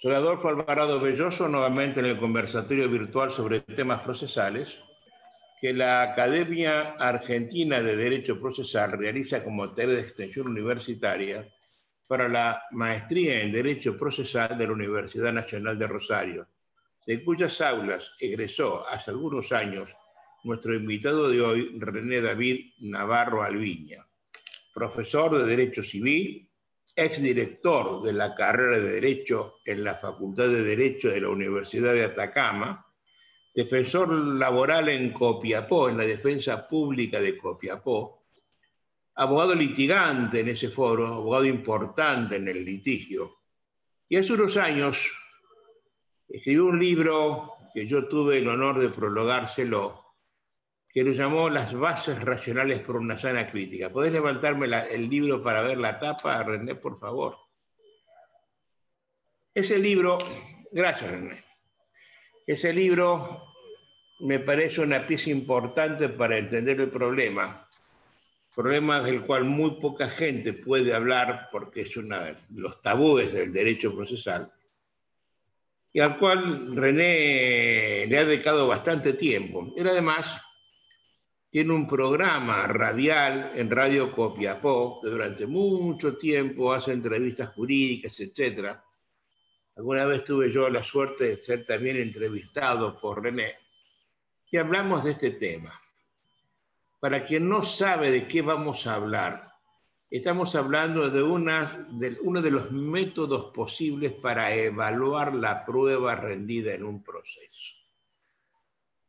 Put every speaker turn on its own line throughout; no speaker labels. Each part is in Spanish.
Soy Adolfo Alvarado Belloso, nuevamente en el conversatorio virtual sobre temas procesales que la Academia Argentina de Derecho Procesal realiza como tarea de extensión universitaria para la maestría en Derecho Procesal de la Universidad Nacional de Rosario, de cuyas aulas egresó hace algunos años nuestro invitado de hoy, René David Navarro Alviña, profesor de Derecho Civil, exdirector de la carrera de Derecho en la Facultad de Derecho de la Universidad de Atacama, defensor laboral en Copiapó, en la defensa pública de Copiapó, abogado litigante en ese foro, abogado importante en el litigio. Y hace unos años escribió un libro que yo tuve el honor de prologárselo, que lo llamó Las bases racionales por una sana crítica. ¿Podés levantarme el libro para ver la tapa, René, por favor? Ese libro, gracias, René. Ese libro me parece una pieza importante para entender el problema del cual muy poca gente puede hablar porque es uno de los tabúes del derecho procesal, y al cual René le ha dedicado bastante tiempo. Él además tiene un programa radial en Radio Copiapó, que durante mucho tiempo hace entrevistas jurídicas, etc. Alguna vez tuve yo la suerte de ser también entrevistado por René, y hablamos de este tema. Para quien no sabe de qué vamos a hablar, estamos hablando de uno de los métodos posibles para evaluar la prueba rendida en un proceso.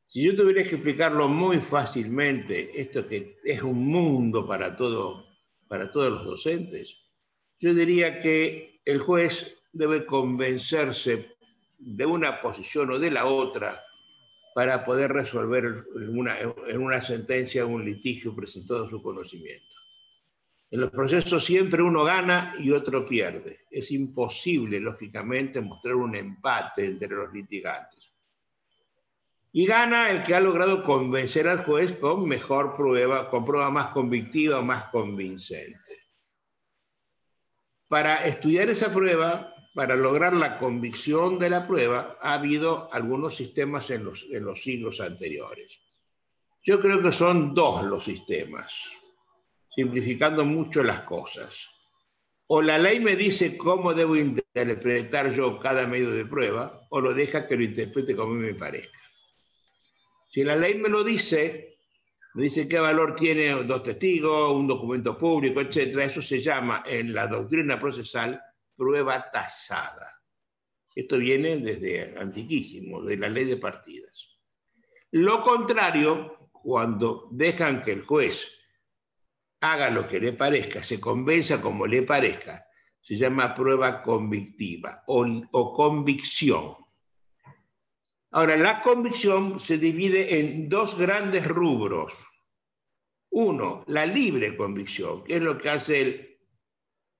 Si yo tuviera que explicarlo muy fácilmente, esto que es un mundo para todos los docentes, yo diría que el juez debe convencerse de una posición o de la otra para poder resolver en una sentencia un litigio presentado a su conocimiento. En los procesos siempre uno gana y otro pierde. Es imposible, lógicamente, mostrar un empate entre los litigantes. Y gana el que ha logrado convencer al juez con mejor prueba, con prueba más convictiva, más convincente. Para estudiar esa prueba, para lograr la convicción de la prueba, ha habido algunos sistemas en los siglos anteriores. Yo creo que son dos los sistemas, simplificando mucho las cosas. O la ley me dice cómo debo interpretar yo cada medio de prueba, o lo deja que lo interprete como me parezca. Si la ley me dice qué valor tiene dos testigos, un documento público, etc. Eso se llama en la doctrina procesal prueba tasada. Esto viene desde antiquísimo, de la ley de partidas. Lo contrario, cuando dejan que el juez haga lo que le parezca, se convenza como le parezca, se llama prueba convictiva o convicción. Ahora, la convicción se divide en dos grandes rubros. Uno, la libre convicción, que es lo que hace el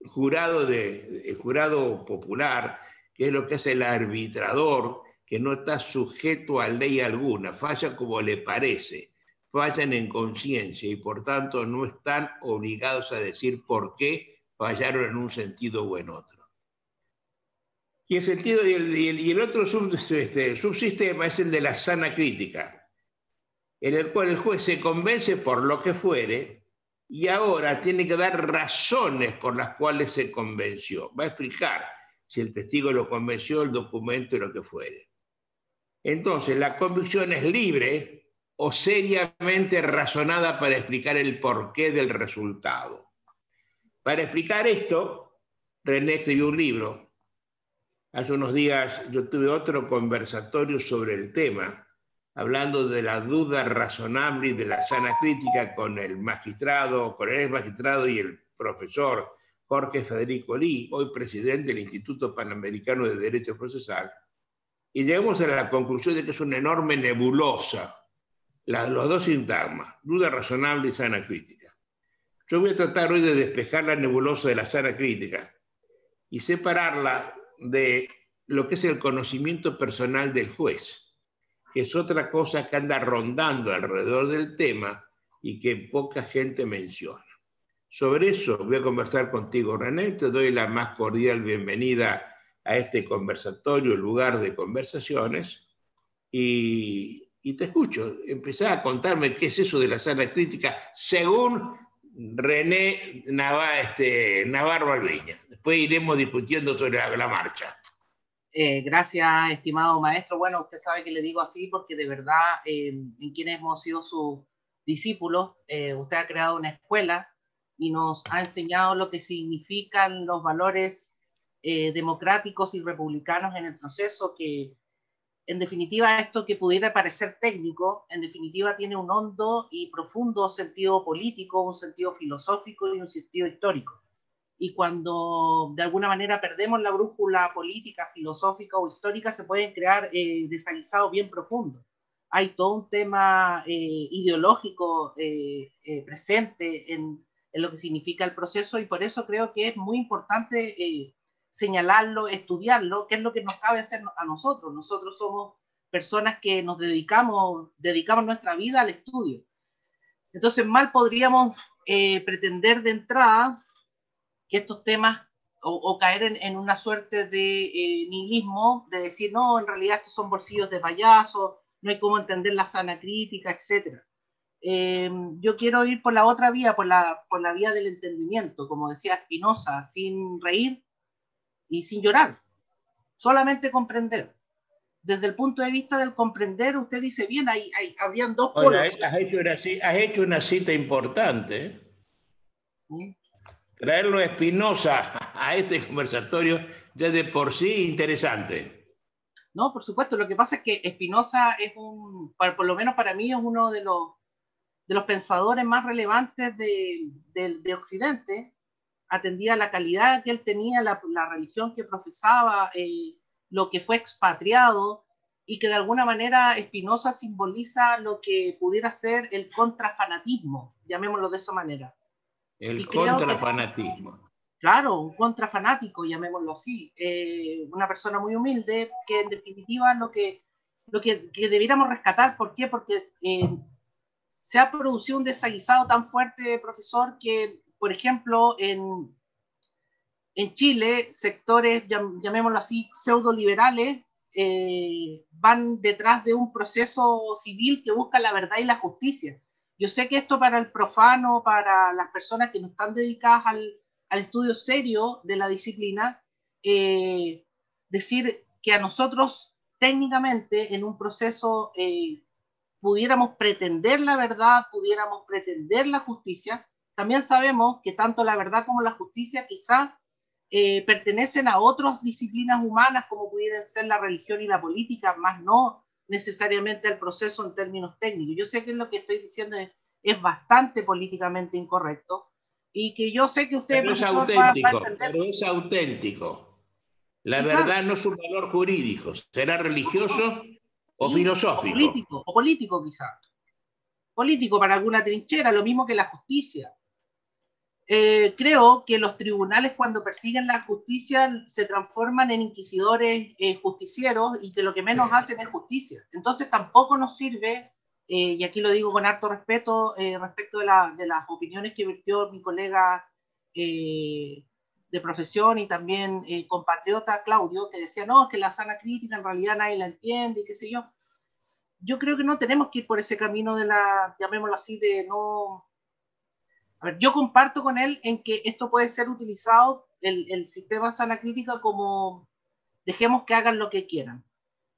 jurado popular, que es lo que hace el arbitrador, que no está sujeto a ley alguna, falla como le parece, fallan en conciencia y por tanto no están obligados a decir por qué fallaron en un sentido o en otro. Y el otro subsistema es el de la sana crítica, en el cual el juez se convence por lo que fuere y ahora tiene que dar razones por las cuales se convenció. Va a explicar si el testigo lo convenció, el documento y lo que fuere. Entonces, la convicción es libre o seriamente razonada para explicar el porqué del resultado. Para explicar esto, René escribió un libro. Hace unos días yo tuve otro conversatorio sobre el tema, hablando de la duda razonable y de la sana crítica con el ex magistrado y el profesor Jorge Federico Lee, hoy presidente del Instituto Panamericano de Derecho Procesal, y llegamos a la conclusión de que es una enorme nebulosa, los dos sintagmas, duda razonable y sana crítica. Yo voy a tratar hoy de despejar la nebulosa de la sana crítica y separarla de lo que es el conocimiento personal del juez, que es otra cosa que anda rondando alrededor del tema y que poca gente menciona. Sobre eso voy a conversar contigo, René. Te doy la más cordial bienvenida a este conversatorio, lugar de conversaciones, y te escucho. Empezá a contarme qué es eso de la sana crítica según René Navarro Albeña. Después iremos discutiendo sobre la marcha.
Gracias, estimado maestro. Bueno, usted sabe que le digo así porque de verdad, en quienes hemos sido sus discípulos, usted ha creado una escuela y nos ha enseñado lo que significan los valores democráticos y republicanos en el proceso, que en definitiva esto que pudiera parecer técnico, en definitiva tiene un hondo y profundo sentido político, un sentido filosófico y un sentido histórico. Y cuando de alguna manera perdemos la brújula política, filosófica o histórica, se pueden crear desaguisados bien profundos. Hay todo un tema ideológico presente en lo que significa el proceso, y por eso creo que es muy importante señalarlo, estudiarlo, que es lo que nos cabe hacer a nosotros. Nosotros somos personas que nos dedicamos nuestra vida al estudio. Entonces, mal podríamos pretender de entrada que estos temas, o caer en una suerte de nihilismo, de decir, no, en realidad estos son bolsillos de payasos, no hay cómo entender la sana crítica, etc. Yo quiero ir por la otra vía, por la vía del entendimiento, como decía Spinoza, sin reír y sin llorar, solamente comprender. Desde el punto de vista del comprender, usted dice, bien, habrían dos polos.
Oye, has hecho una cita importante. ¿Sí? Traerlo a Spinoza a este conversatorio ya de por sí interesante.
No, por supuesto, lo que pasa es que Spinoza es por lo menos para mí, es uno de los pensadores más relevantes de Occidente. Atendía a la calidad que él tenía, la religión que profesaba, lo que fue expatriado, y que de alguna manera Spinoza simboliza lo que pudiera ser el contrafanatismo, llamémoslo de esa manera.
El contrafanatismo.
Claro, un contrafanático, llamémoslo así. Una persona muy humilde, que en definitiva lo que debiéramos rescatar. ¿Por qué? Porque se ha producido un desaguisado tan fuerte, profesor, que, por ejemplo, en Chile, sectores, llamémoslo así, pseudo-liberales, van detrás de un proceso civil que busca la verdad y la justicia. Yo sé que esto, para el profano, para las personas que no están dedicadas al estudio serio de la disciplina, decir que a nosotros técnicamente en un proceso pudiéramos pretender la verdad, pudiéramos pretender la justicia, también sabemos que tanto la verdad como la justicia quizás pertenecen a otras disciplinas humanas, como pudieran ser la religión y la política, más no necesariamente al proceso en términos técnicos. Yo sé que lo que estoy diciendo es bastante políticamente incorrecto, y que yo sé que usted,
pero
profesor,
es auténtico, va a entender. Pero es auténtico. La verdad, claro, no es un valor jurídico, será religioso o filosófico.
O político quizá. Político para alguna trinchera, lo mismo que la justicia. Creo que los tribunales, cuando persiguen la justicia, se transforman en inquisidores justicieros, y que lo que menos hacen es justicia. Entonces tampoco nos sirve, y aquí lo digo con harto respeto, respecto de las opiniones que vertió mi colega de profesión y también compatriota Claudio, que decía, no, que la sana crítica en realidad nadie la entiende y qué sé yo. Yo creo que no tenemos que ir por ese camino de llamémoslo así, de no... A ver, yo comparto con él en que esto puede ser utilizado, el sistema sana crítica, como dejemos que hagan lo que quieran.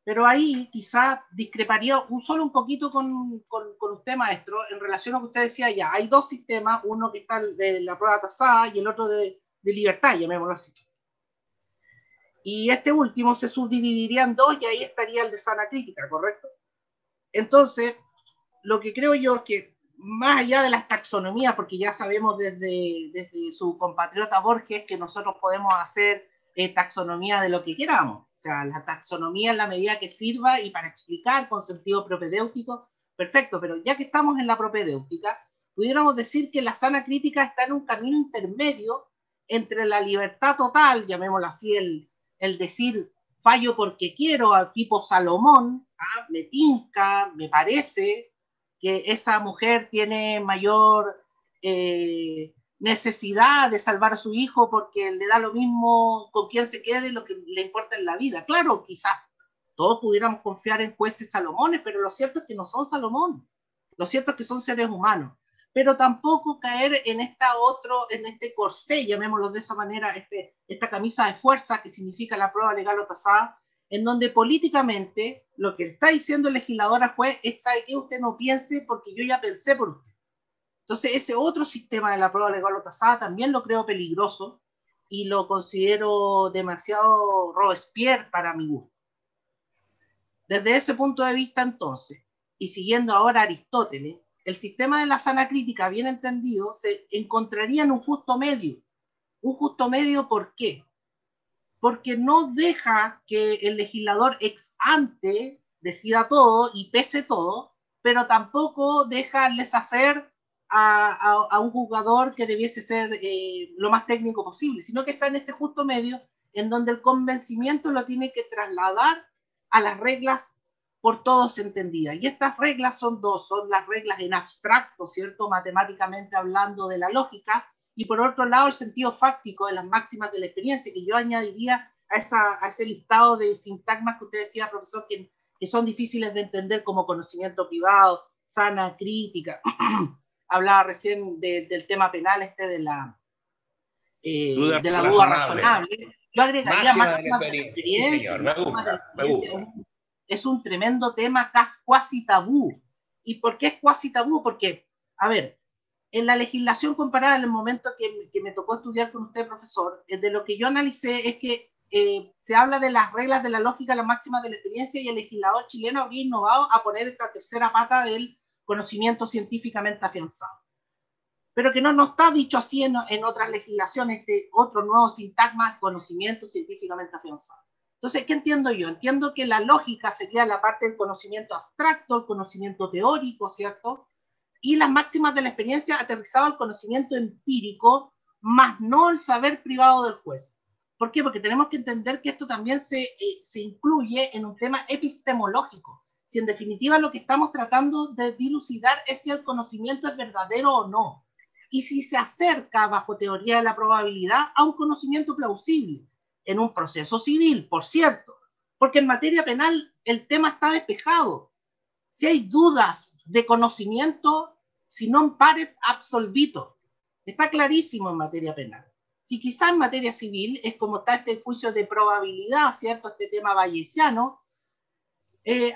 Pero ahí quizá discreparía solo un poquito con usted, maestro, en relación a lo que usted decía ya. Hay dos sistemas, uno que está de la prueba tasada y el otro de libertad, llamémoslo así. Y este último se subdividiría en dos, y ahí estaría el de sana crítica, ¿correcto? Entonces, lo que creo yo es que, más allá de las taxonomías, porque ya sabemos desde su compatriota Borges que nosotros podemos hacer taxonomía de lo que queramos. O sea, la taxonomía en la medida que sirva y para explicar con sentido propedéutico, perfecto, pero ya que estamos en la propedéutica, pudiéramos decir que la sana crítica está en un camino intermedio entre la libertad total, llamémoslo así, el decir fallo porque quiero, al tipo Salomón, me tinca, me parece que esa mujer tiene mayor necesidad de salvar a su hijo porque le da lo mismo con quién se quede, lo que le importa en la vida. Claro, quizás todos pudiéramos confiar en jueces Salomones, pero lo cierto es que no son Salomón. Lo cierto es que son seres humanos. Pero tampoco caer en en este corsé, llamémoslo de esa manera, esta camisa de fuerza que significa la prueba legal o tasada, en donde políticamente lo que está diciendo el legislador al juez es, ¿sabe qué? Usted no piense porque yo ya pensé por usted. Entonces, ese otro sistema de la prueba legal o tasada también lo creo peligroso y lo considero demasiado Robespierre para mi gusto. Desde ese punto de vista, entonces, y siguiendo ahora a Aristóteles, el sistema de la sana crítica, bien entendido, se encontraría en un justo medio. ¿Un justo medio por qué? Porque no deja que el legislador ex ante decida todo y pese todo, pero tampoco deja el laissez-faire a un jugador que debiese ser lo más técnico posible, sino que está en este justo medio en donde el convencimiento lo tiene que trasladar a las reglas por todos entendidas. Y estas reglas son dos, son las reglas en abstracto, ¿cierto? Matemáticamente hablando de la lógica, y por otro lado el sentido fáctico de las máximas de la experiencia, que yo añadiría a ese listado de sintagmas que usted decía, profesor, que son difíciles de entender, como conocimiento privado, sana crítica. Hablaba recién del tema penal de la duda razonable. Yo agregaría máximas de la experiencia.
Sí, señor, me gusta.
Es un tremendo tema cuasi tabú. ¿Y por qué es cuasi tabú? Porque, a ver, en la legislación comparada, en el momento que me tocó estudiar con usted, profesor, de lo que yo analicé es que se habla de las reglas de la lógica, las máximas de la experiencia, y el legislador chileno habría innovado a poner esta tercera pata del conocimiento científicamente afianzado. Pero que no está dicho así en otras legislaciones, otro nuevo sintagma, conocimiento científicamente afianzado. Entonces, ¿qué entiendo yo? Entiendo que la lógica sería la parte del conocimiento abstracto, el conocimiento teórico, ¿cierto? Y las máximas de la experiencia aterrizado al conocimiento empírico, más no el saber privado del juez. ¿Por qué? Porque tenemos que entender que esto también se incluye en un tema epistemológico. Si en definitiva lo que estamos tratando de dilucidar es si el conocimiento es verdadero o no. Y si se acerca, bajo teoría de la probabilidad, a un conocimiento plausible en un proceso civil, por cierto. Porque en materia penal el tema está despejado. Si hay dudas de conocimiento, si non paret absolvito. Está clarísimo en materia penal. Si quizá en materia civil es como está este juicio de probabilidad, ¿cierto? Este tema bayesiano,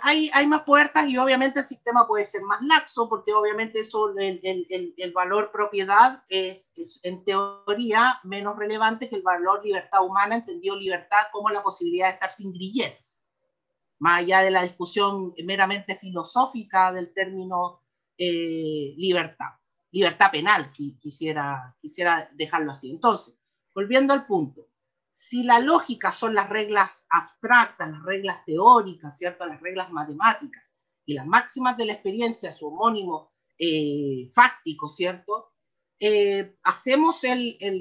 hay más puertas y obviamente el sistema puede ser más laxo, porque obviamente eso, el valor propiedad es en teoría menos relevante que el valor libertad humana, entendido libertad como la posibilidad de estar sin grilletes. Más allá de la discusión meramente filosófica del término libertad penal, quisiera dejarlo así. Entonces, volviendo al punto, si la lógica son las reglas abstractas, las reglas teóricas, ¿cierto? Las reglas matemáticas, y las máximas de la experiencia, su homónimo fáctico, ¿cierto? Hacemos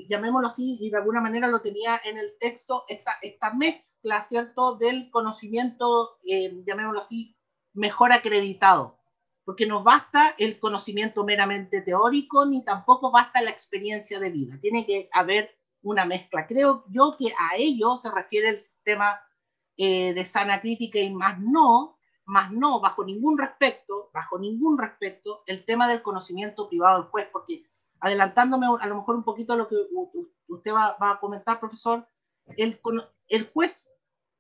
llamémoslo así, y de alguna manera lo tenía en el texto, esta mezcla, ¿cierto?, del conocimiento, llamémoslo así, mejor acreditado, porque no basta el conocimiento meramente teórico, ni tampoco basta la experiencia de vida, tiene que haber una mezcla. Creo yo que a ello se refiere el sistema de sana crítica, y más no, bajo ningún respecto, el tema del conocimiento privado del juez, porque adelantándome a lo mejor un poquito a lo que usted va a comentar, profesor, el juez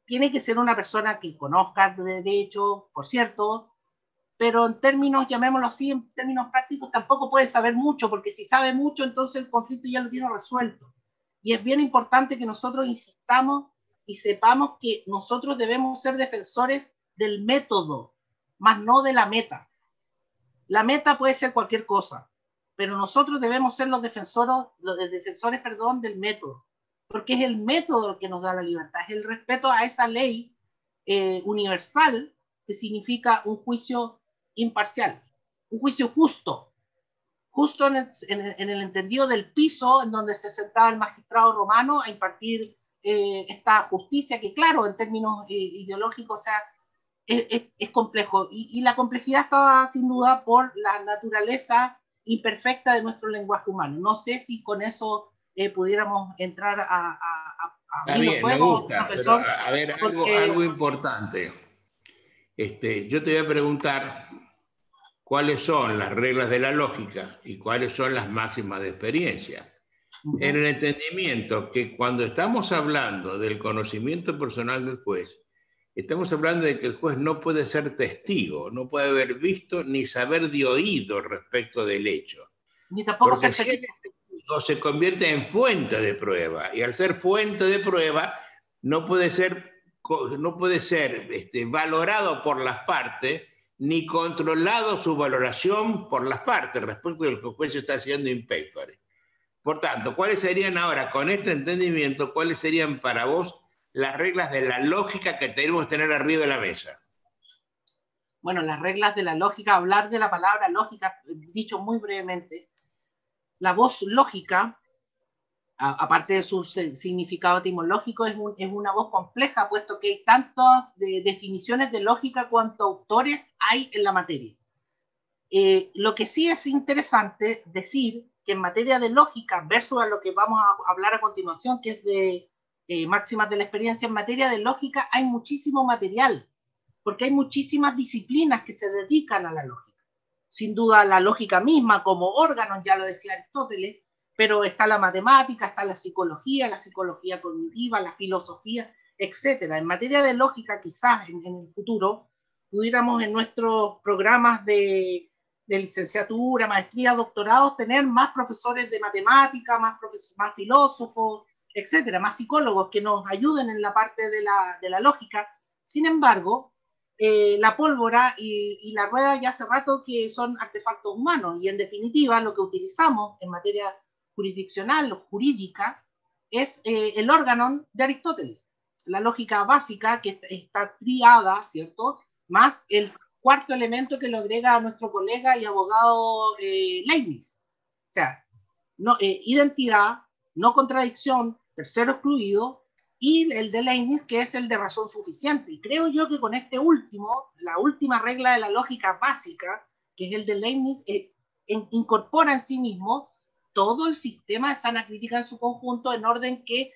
tiene que ser una persona que conozca de derecho, por cierto, pero en términos, llamémoslo así, en términos prácticos, tampoco puede saber mucho, porque si sabe mucho, entonces el conflicto ya lo tiene resuelto. Y es bien importante que nosotros insistamos y sepamos que nosotros debemos ser defensores del método, más no de la meta. La meta puede ser cualquier cosa, pero nosotros debemos ser los defensores, del método, porque es el método el que nos da la libertad, es el respeto a esa ley universal, que significa un juicio imparcial, un juicio justo en el entendido del piso en donde se sentaba el magistrado romano a impartir esta justicia, que claro, en términos ideológicos, o sea, es complejo, y la complejidad está sin duda por la naturaleza imperfecta de nuestro lenguaje humano. No sé si con eso pudiéramos entrar a
Está bien, me
fuego,
gusta, pero
profesor,
a ver,
porque
algo importante. Yo te voy a preguntar cuáles son las reglas de la lógica y cuáles son las máximas de experiencia. En el entendimiento que cuando estamos hablando del conocimiento personal del juez, estamos hablando de que el juez no puede ser testigo, no puede haber visto ni saber de oído respecto del hecho.
ni tampoco
Porque
ser
si
feliz.
él es testigo, se convierte en fuente de prueba, y al ser fuente de prueba no puede ser valorado por las partes, ni controlado su valoración por las partes respecto de lo que el juez está haciendo inspectores. Por tanto, ¿cuáles serían ahora, con este entendimiento, cuáles serían para vos las reglas de la lógica que tenemos que tener arriba de la mesa?
Bueno, las reglas de la lógica, hablar de la palabra lógica, dicho muy brevemente, la voz lógica, aparte de su significado etimológico, es una voz compleja, puesto que hay tantas definiciones de lógica cuanto autores hay en la materia. Lo que sí es interesante decir que en materia de lógica, versus a lo que vamos a hablar a continuación, que es de máximas de la experiencia, en materia de lógica hay muchísimo material, porque hay muchísimas disciplinas que se dedican a la lógica. Sin duda la lógica misma como órgano, ya lo decía Aristóteles, pero está la matemática, está la psicología cognitiva, la filosofía, etc. En materia de lógica, quizás en el futuro, pudiéramos en nuestros programas de licenciatura, maestría, doctorado, tener más profesores de matemática, más filósofos, etcétera, más psicólogos que nos ayuden en la parte de la lógica. Sin embargo, la pólvora y la rueda ya hace rato que son artefactos humanos, y en definitiva lo que utilizamos en materia jurisdiccional o jurídica es el órgano de Aristóteles, la lógica básica que está triada, ¿cierto? Más el cuarto elemento que lo agrega a nuestro colega y abogado Leibniz. O sea, identidad, no contradicción, tercero excluido, y el de Leibniz, que es el de razón suficiente. Y creo yo que con este último, la última regla de la lógica básica, que es el de Leibniz, incorpora en sí mismo todo el sistema de sana crítica en su conjunto, en orden que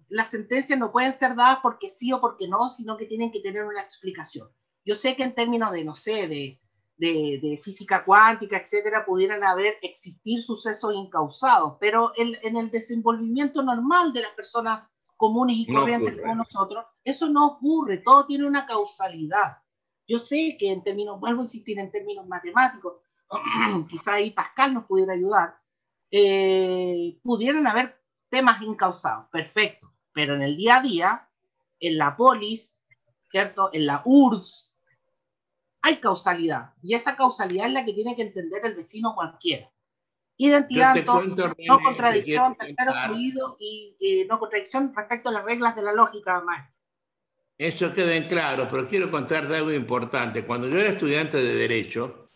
las sentencias no pueden ser dadas porque sí o porque no, sino que tienen que tener una explicación. Yo sé que en términos de, no sé, de física cuántica, etcétera, pudieran existir sucesos incausados, pero en el desenvolvimiento normal de las personas comunes y corrientes como nosotros, eso no ocurre, todo tiene una causalidad. Yo sé que en términos, vuelvo a insistir, en términos matemáticos, quizá ahí Pascal nos pudiera ayudar, pudieran haber temas incausados, perfecto, pero en el día a día, en la polis, ¿cierto? En la URSS, hay causalidad, y esa causalidad es la que tiene que entender el vecino cualquiera. Identidad, entonces, no contradicción, tercero excluido y no contradicción respecto a las reglas de la lógica, maestro.
Eso queda en claro, pero quiero contarte algo importante. Cuando yo era estudiante de Derecho,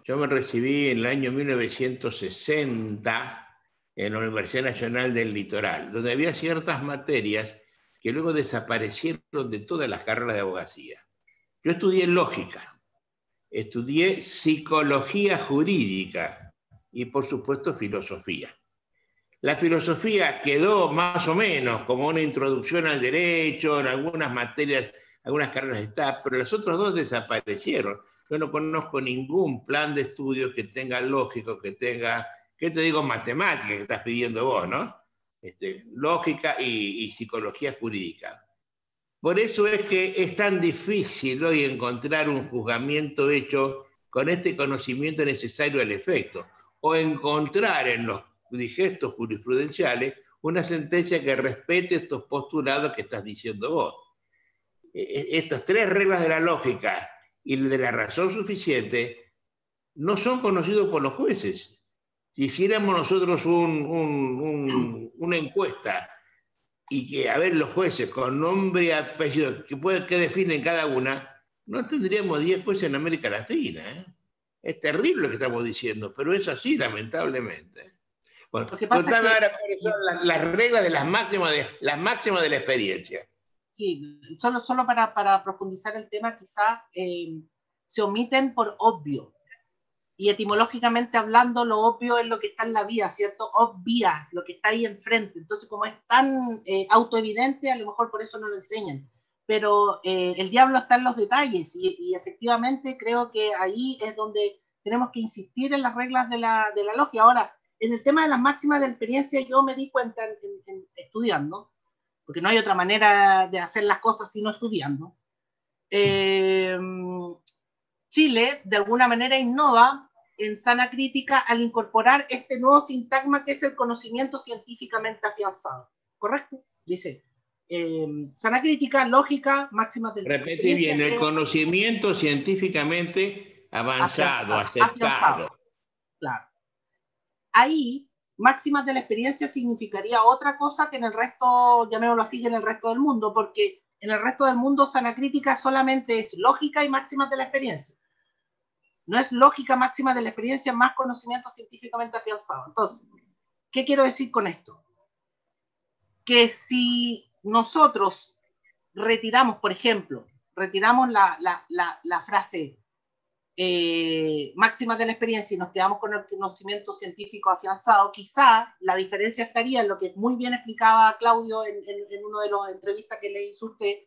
yo me recibí en el año 1960 en la Universidad Nacional del Litoral, donde había ciertas materias que luego desaparecieron de todas las carreras de abogacía. Yo estudié lógica, estudié psicología jurídica y, por supuesto, filosofía. La filosofía quedó más o menos como una introducción al derecho, en algunas materias, algunas carreras está, pero los otros dos desaparecieron. Yo no conozco ningún plan de estudio que tenga lógico, que tenga, ¿qué te digo? Matemática, que estás pidiendo vos, ¿no? Lógica y psicología jurídica. Por eso es que es tan difícil hoy encontrar un juzgamiento hecho con este conocimiento necesario al efecto, o encontrar en los digestos jurisprudenciales una sentencia que respete estos postulados que estás diciendo vos. Estas tres reglas de la lógica y de la razón suficiente no son conocidos por los jueces. Si hiciéramos nosotros una encuesta y que, a ver, los jueces con nombre y apellido que definen cada una, no tendríamos 10 jueces en América Latina. Es terrible lo que estamos diciendo, pero es así, lamentablemente. Bueno, contame ahora cuáles son las reglas de las máximas de la experiencia.
Sí, solo para profundizar el tema, quizá se omiten por obvio. Y etimológicamente hablando, lo obvio es lo que está en la vía, ¿cierto? Obvia, lo que está ahí enfrente. Entonces, como es tan autoevidente, a lo mejor por eso no lo enseñan. Pero el diablo está en los detalles y efectivamente creo que ahí es donde tenemos que insistir en las reglas de la lógica. Ahora, en el tema de las máximas de experiencia, yo me di cuenta estudiando, porque no hay otra manera de hacer las cosas sino estudiando. Chile, de alguna manera, innova en sana crítica al incorporar este nuevo sintagma que es el conocimiento científicamente afianzado. ¿Correcto? Dice, sana crítica, lógica, máximas del...
Repetí bien, el conocimiento científicamente avanzado, aceptado.
Claro. Ahí, máximas de la experiencia significaría otra cosa que en el resto, llamémoslo así, que en el resto del mundo, porque en el resto del mundo sana crítica solamente es lógica y máximas de la experiencia. No es lógica máxima de la experiencia más conocimiento científicamente afianzado. Entonces, ¿qué quiero decir con esto? Que si nosotros retiramos, por ejemplo, retiramos la frase máximas de la experiencia y nos quedamos con el conocimiento científico afianzado, quizá la diferencia estaría en lo que muy bien explicaba Claudio en una de las entrevistas que le hizo usted,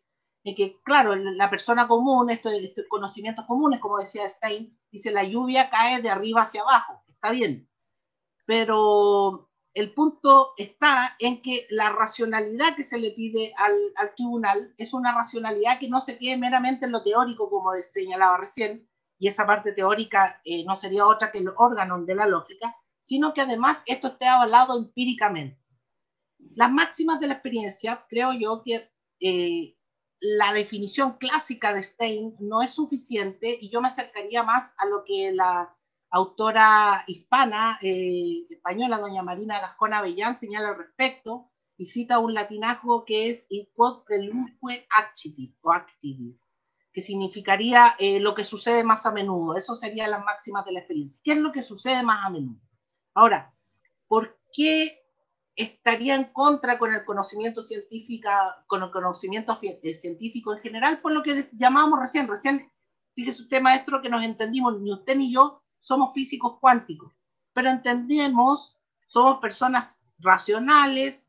en que, claro, la persona común, estos conocimientos comunes, como decía Stein, dice la lluvia cae de arriba hacia abajo, está bien, pero el punto está en que la racionalidad que se le pide al tribunal es una racionalidad que no se quede meramente en lo teórico, como señalaba recién, y esa parte teórica no sería otra que el órgano de la lógica, sino que además esto esté avalado empíricamente. Las máximas de la experiencia, creo yo que la definición clásica de Stein no es suficiente y yo me acercaría más a lo que la autora hispana, española, doña Marina Gascón Avellán, señala al respecto y cita un latinazgo que es "in quod prelumque accitit", o activi, que significaría lo que sucede más a menudo. Eso serían las máximas de la experiencia. ¿Qué es lo que sucede más a menudo? Ahora, ¿por qué estaría en contra con el conocimiento científico, con el conocimiento científico en general? Por lo que llamábamos recién, fíjese usted, maestro, que nos entendimos, ni usted ni yo somos físicos cuánticos, pero entendemos, somos personas racionales,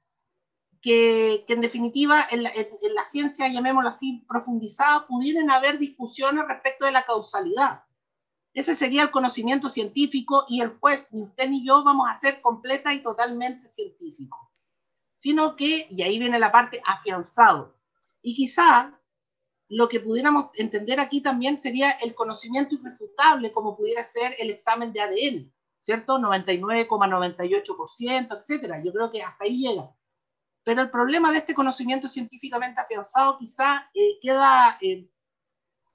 que en definitiva en la ciencia, llamémoslo así, profundizada, pudieran haber discusiones respecto de la causalidad. Ese sería el conocimiento científico y el juez, ni usted ni yo, vamos a ser completa y totalmente científicos. Sino que, y ahí viene la parte afianzado, y quizá lo que pudiéramos entender aquí también sería el conocimiento irrefutable, como pudiera ser el examen de ADN, ¿cierto? 99,98%, etcétera. Yo creo que hasta ahí llega. Pero el problema de este conocimiento científicamente afianzado quizá queda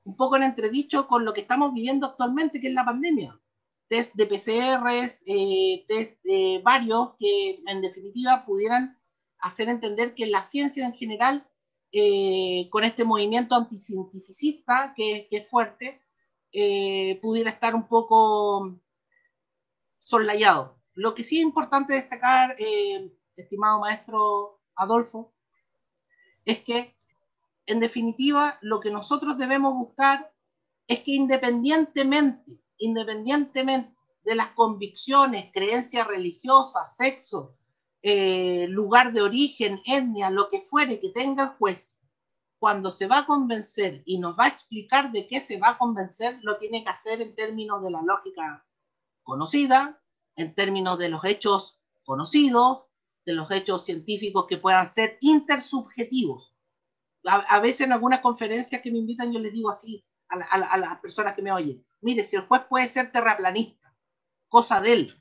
un poco en entredicho con lo que estamos viviendo actualmente, que es la pandemia. Test de PCRs, test varios que en definitiva pudieran hacer entender que la ciencia en general, con este movimiento anticientificista que es fuerte, pudiera estar un poco soslayado. Lo que sí es importante destacar, estimado maestro Adolfo, es que en definitiva lo que nosotros debemos buscar es que independientemente de las convicciones, creencias religiosas, sexo, lugar de origen, etnia, lo que fuere que tenga el juez, cuando se va a convencer y nos va a explicar de qué se va a convencer, lo tiene que hacer en términos de la lógica conocida, en términos de los hechos conocidos, de los hechos científicos que puedan ser intersubjetivos. A veces en algunas conferencias que me invitan yo les digo así a las personas que me oyen, mire, si el juez puede ser terraplanista, cosa de él,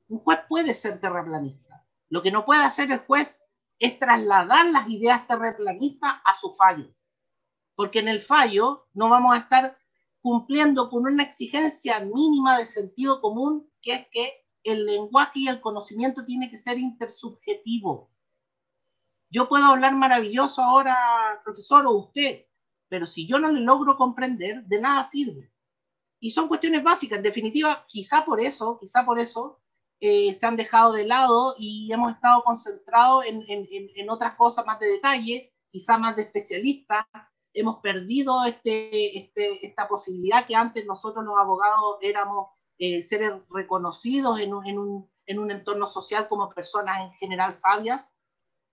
un juez puede ser terraplanista, lo que no puede hacer el juez es trasladar las ideas terraplanistas a su fallo, porque en el fallo no vamos a estar cumpliendo con una exigencia mínima de sentido común, que es que el lenguaje y el conocimiento tiene que ser intersubjetivo. Yo puedo hablar maravilloso ahora, profesor, o usted, pero si yo no le logro comprender, de nada sirve. Y son cuestiones básicas, en definitiva, quizá por eso se han dejado de lado y hemos estado concentrados en otras cosas más de detalle, quizá más de especialistas. Hemos perdido esta posibilidad que antes nosotros los abogados éramos seres reconocidos en un entorno social como personas en general sabias.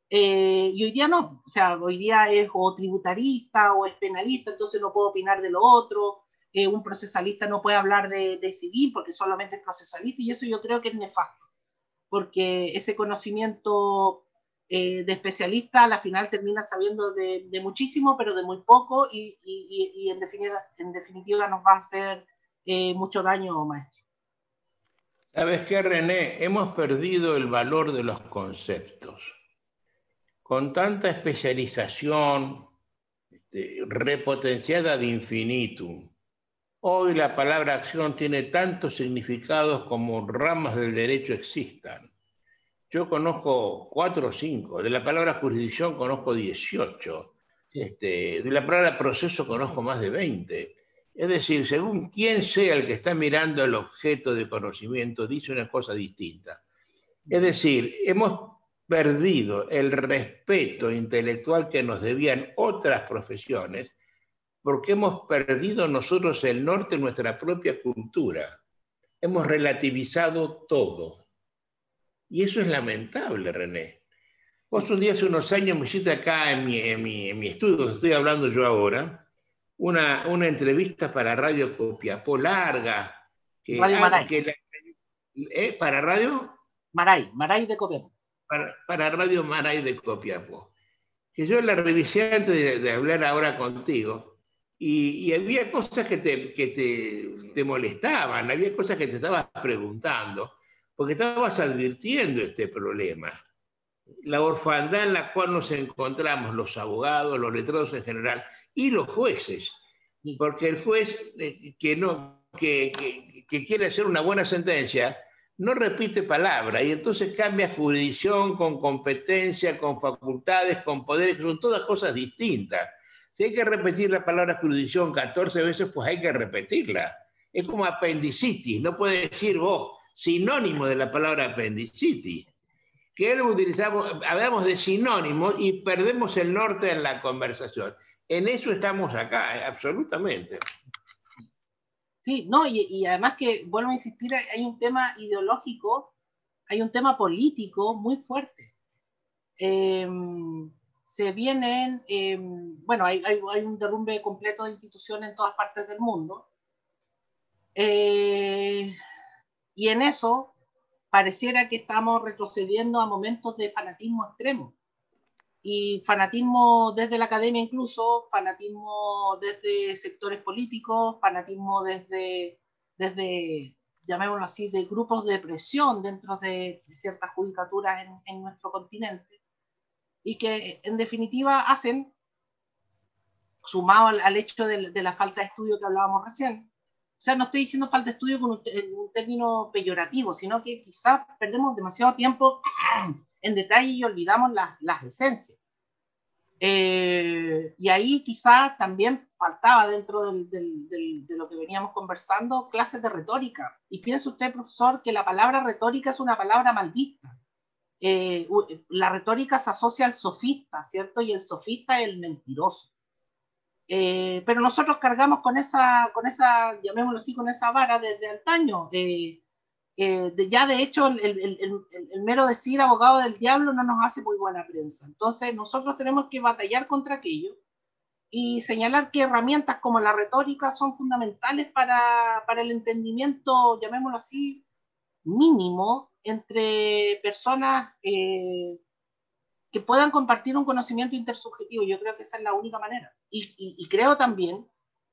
Y hoy día no, o sea, hoy día es o tributarista o es penalista, entonces no puedo opinar de lo otro. Un procesalista no puede hablar de civil porque solamente es procesalista, y eso yo creo que es nefasto, porque ese conocimiento de especialista a la final termina sabiendo de muchísimo, pero de muy poco, y en definitiva nos va a hacer mucho daño, maestro.
¿Sabes qué, René? Hemos perdido el valor de los conceptos. Con tanta especialización repotenciada ad infinitum, hoy la palabra acción tiene tantos significados como ramas del derecho existan. Yo conozco 4 o 5, de la palabra jurisdicción conozco 18, de la palabra proceso conozco más de 20. Es decir, según quién sea el que está mirando el objeto de conocimiento, dice una cosa distinta. Es decir, hemos perdido el respeto intelectual que nos debían otras profesiones, porque hemos perdido nosotros el norte de nuestra propia cultura. Hemos relativizado todo. Y eso es lamentable, René. Vos un día hace unos años me hiciste acá en mi estudio, donde estoy hablando yo ahora, una entrevista para Radio Copiapó larga.
Radio Maray.
¿Para Radio?
Maray de Copiapó.
Para Radio Maray de Copiapó. Que yo la revisé antes de hablar ahora contigo, y había cosas que te molestaban, había cosas que te estabas preguntando, porque estabas advirtiendo este problema. La orfandad en la cual nos encontramos los abogados, los letrados en general y los jueces, porque el juez que quiere hacer una buena sentencia no repite palabra, y entonces cambia jurisdicción con competencia, con facultades, con poderes, que son todas cosas distintas. Si hay que repetir la palabra jurisdicción 14 veces, pues hay que repetirla. Es como apendicitis, no puede decir vos sinónimo de la palabra apendicitis. Que lo utilizamos, hablamos de sinónimos y perdemos el norte en la conversación. En eso estamos acá, absolutamente.
Sí, no, y además que, vuelvo a insistir, hay un tema ideológico, hay un tema político muy fuerte. Se vienen, bueno, hay un derrumbe completo de instituciones en todas partes del mundo. Y en eso pareciera que estamos retrocediendo a momentos de fanatismo extremo. Y fanatismo desde la academia incluso, fanatismo desde sectores políticos, fanatismo desde llamémoslo así, de grupos de presión dentro de ciertas judicaturas en nuestro continente, y que en definitiva hacen, sumado al hecho de la falta de estudio que hablábamos recién, o sea, no estoy diciendo falta de estudio con un término peyorativo, sino que quizás perdemos demasiado tiempo en detalle y olvidamos las esencias. Y ahí quizás también faltaba dentro de lo que veníamos conversando clases de retórica. Y piense usted, profesor, que la palabra retórica es una palabra mal vista. La retórica se asocia al sofista, ¿cierto? Y el sofista es el mentiroso. Pero nosotros cargamos con esa, llamémoslo así, con esa vara desde antaño. Ya de hecho el mero decir abogado del diablo no nos hace muy buena prensa. Entonces nosotros tenemos que batallar contra aquello y señalar que herramientas como la retórica son fundamentales para el entendimiento, llamémoslo así, mínimo entre personas que puedan compartir un conocimiento intersubjetivo. Yo creo que esa es la única manera. Y creo también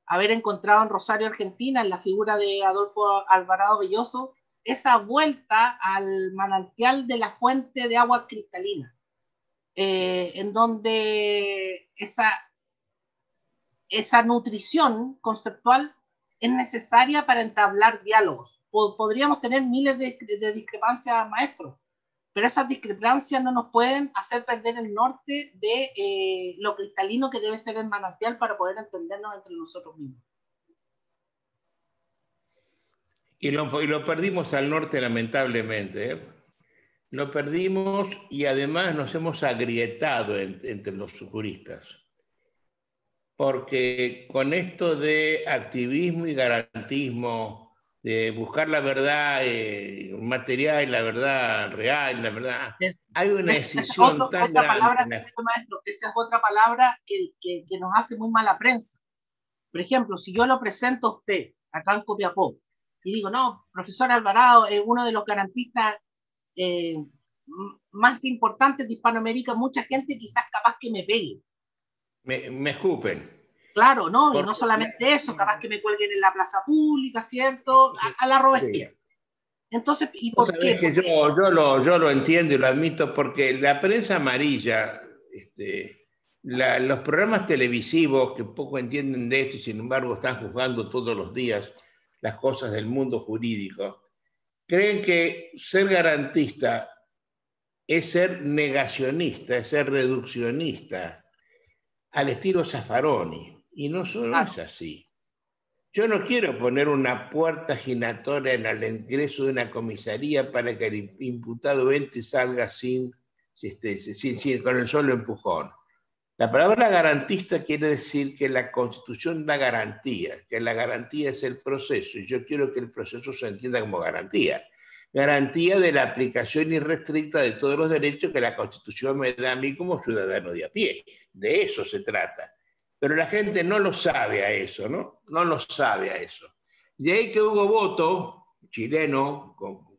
haber encontrado en Rosario, Argentina, en la figura de Adolfo Alvarado Belloso, esa vuelta al manantial de la fuente de agua cristalina, en donde esa nutrición conceptual es necesaria para entablar diálogos. Podríamos tener miles de discrepancias, maestros, pero esas discrepancias no nos pueden hacer perder el norte de lo cristalino que debe ser el manantial para poder entendernos entre nosotros mismos.
Y lo perdimos al norte, lamentablemente, ¿eh? Lo perdimos, y además nos hemos agrietado entre los juristas. Porque con esto de activismo y garantismo de buscar la verdad material, la verdad real, la verdad. Hay una decisión tan grande.
Maestro, esa es otra palabra que nos hace muy mala prensa. Por ejemplo, si yo lo presento a usted acá en Copiapó y digo, no, profesor Alvarado es uno de los garantistas más importantes de Hispanoamérica, mucha gente quizás capaz que me pegue.
Me escupen.
Claro, ¿no? Porque, y no solamente eso, capaz que me cuelguen en la plaza pública, ¿cierto? A la Robespierre. Sí. Entonces, ¿y por qué?
Que yo lo entiendo y lo admito, porque la prensa amarilla, los programas televisivos que poco entienden de esto y sin embargo están juzgando todos los días las cosas del mundo jurídico, creen que ser garantista es ser negacionista, es ser reduccionista, al estilo Zaffaroni, y no solo es así. Yo no quiero poner una puerta giratoria en el ingreso de una comisaría para que el imputado entre y salga sin, con el solo empujón. La palabra garantista quiere decir que la Constitución da garantía, que la garantía es el proceso, y yo quiero que el proceso se entienda como garantía. Garantía de la aplicación irrestricta de todos los derechos que la Constitución me da a mí como ciudadano de a pie. De eso se trata. Pero la gente no lo sabe a eso, ¿no? No lo sabe a eso. De ahí que Hugo Boto, chileno,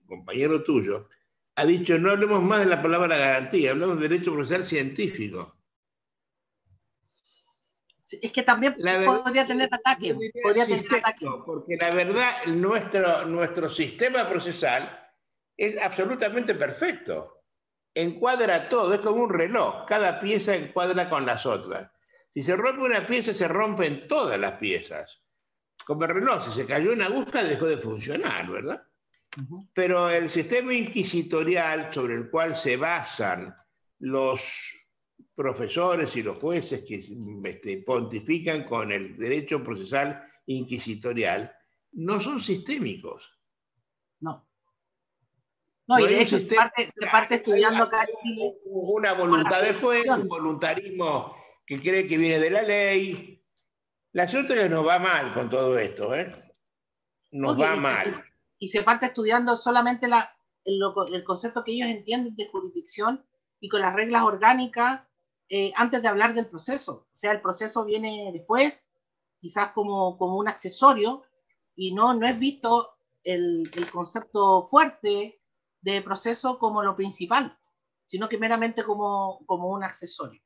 compañero tuyo, ha dicho, no hablemos más de la palabra garantía, hablemos de derecho procesal científico.
Es que también podría tener ataque. Podría tener ataque.
Porque la verdad, nuestro sistema procesal es absolutamente perfecto. Encuadra todo, es como un reloj. Cada pieza encuadra con las otras. Si se rompe una pieza, se rompen todas las piezas. Como el reloj, si se cayó una aguja, dejó de funcionar, ¿verdad? Pero el sistema inquisitorial sobre el cual se basan los profesores y los jueces que pontifican con el derecho procesal inquisitorial no son sistémicos.
No. No, y de hecho se parte estudiando acá en Chile.
Una voluntad del juez, un voluntarismo que cree que viene de la ley. La suerte es que nos va mal con todo esto, ¿eh? Nos va mal.
Y se parte estudiando solamente el concepto que ellos entienden de jurisdicción y con las reglas orgánicas antes de hablar del proceso. O sea, el proceso viene después, quizás como un accesorio, y no es visto el concepto fuerte de proceso como lo principal, sino que meramente como un accesorio.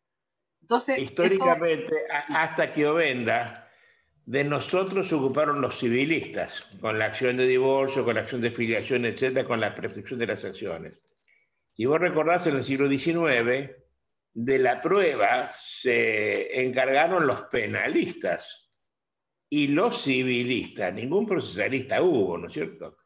Entonces,
históricamente, hasta que Ovenda, de nosotros se ocuparon los civilistas, con la acción de divorcio, con la acción de filiación, etcétera, con la prescripción de las acciones. Si vos recordás, en el siglo XIX, de la prueba se encargaron los penalistas y los civilistas. Ningún procesalista hubo, ¿no es cierto?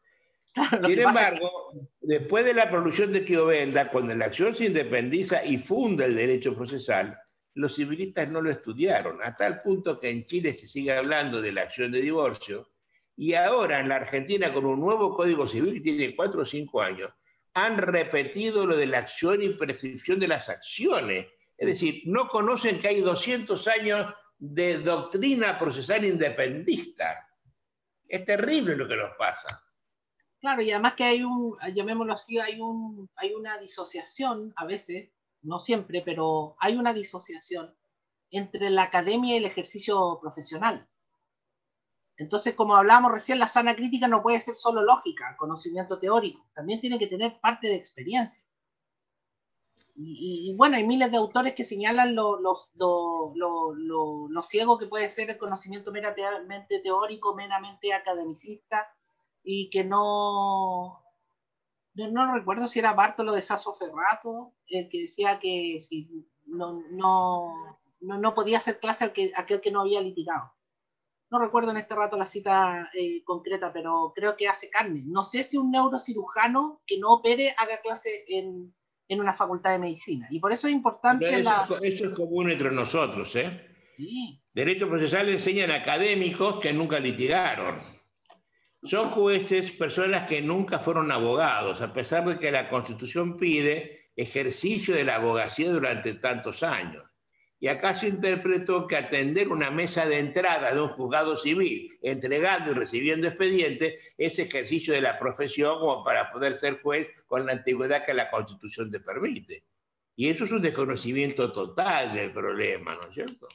Claro, sin embargo, después de la prolusión de Chiovenda, cuando la acción se independiza y funda el derecho procesal, los civilistas no lo estudiaron, a tal punto que en Chile se sigue hablando de la acción de divorcio, y ahora en la Argentina, con un nuevo Código Civil que tiene 4 o 5 años, han repetido lo de la acción y prescripción de las acciones. Es decir, no conocen que hay 200 años de doctrina procesal independista. Es terrible lo que nos pasa.
Claro, y además que llamémoslo así, hay una disociación a veces, no siempre, pero hay una disociación entre la academia y el ejercicio profesional. Entonces, como hablábamos recién, la sana crítica no puede ser solo lógica, conocimiento teórico, también tiene que tener parte de experiencia. Y bueno, hay miles de autores que señalan lo ciego que puede ser el conocimiento meramente teórico, meramente academicista, y que no recuerdo si era Bartolo de Sassoferrato el que decía que si no podía hacer clase aquel que no había litigado. No recuerdo en este rato la cita concreta, pero creo que hace carne. No sé si un neurocirujano que no opere haga clase en una facultad de medicina. Y por eso es importante...
Eso es común entre nosotros, ¿eh? Sí. Derecho procesal enseñan académicos que nunca litigaron. Son jueces, personas que nunca fueron abogados, a pesar de que la Constitución pide ejercicio de la abogacía durante tantos años. Y acá se interpretó que atender una mesa de entrada de un juzgado civil, entregando y recibiendo expedientes, es ejercicio de la profesión como para poder ser juez con la antigüedad que la Constitución te permite. Y eso es un desconocimiento total del problema, ¿no es cierto?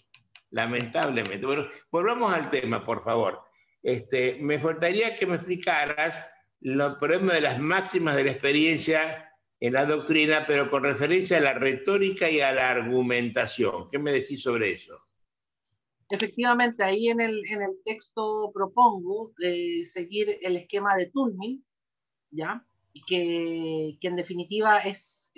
Lamentablemente. Bueno, volvamos al tema, por favor. Me faltaría que me explicaras los problemas de las máximas de la experiencia en la doctrina, pero con referencia a la retórica y a la argumentación. ¿Qué me decís sobre eso?
Efectivamente, ahí en el texto propongo seguir el esquema de Toulmin, ¿ya? Que en definitiva es